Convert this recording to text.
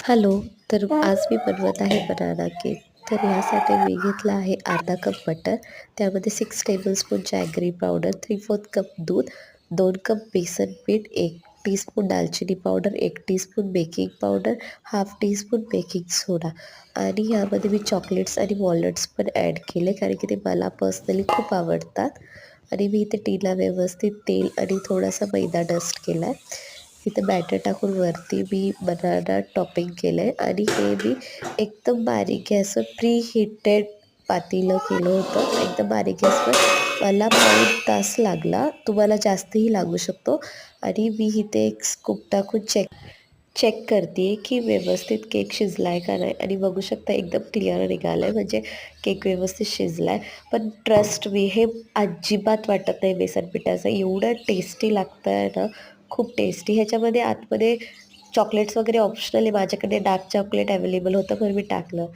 Hello. तर आज मी बनवत आहे बनाना केक. तर ह्यासाठी मी घेतला आहे अर्धा कप बटर, त्यामध्ये 6 टेबलस्पून जॅगरी पावडर, 3/4 कप दूध, 2 कप बेसन पीठ, 1 टीस्पून दालचिनी powder, 1 teaspoon baking powder, half teaspoon baking soda आणि ह्यामध्ये मी चॉकलेट्स आणि वॉलनट्स पण ॲड केले, कारण की ते मला पर्सनली खूप आवडतात. आणि मी इथे टीला व्यवस्थित तेल आणि थोडासा मैदा डस्ट केला आहे. इथं बॅटर टाकून वरती मी बनाना टॉपिंग केलं आहे आणि हे मी एकदम बारीक गॅसवर प्री हीटेड पातेलं केलं होतं. एकदम बारीक गॅसवर मला पाऊण तास लागला. तुम्हाला जास्तही लागू शकतो. आणि मी इथे एक स्कूप टाकून चेक चेक करते आहे की व्यवस्थित केक शिजला आहे का नाही, आणि बघू शकता एकदम क्लिअर निघालं आहे, म्हणजे केक व्यवस्थित शिजला आहे. पण ट्रस्ट मी, हे अजिबात वाटत नाही बेसन पिठाचं. एवढं टेस्टी लागतं आहे ना, खूप टेस्टी. ह्याच्यामध्ये आतमध्ये चॉकलेट्स वगैरे ऑप्शनल आहे. माझ्याकडे डार्क चॉकलेट अवेलेबल होतं म्हणून मी टाकलं.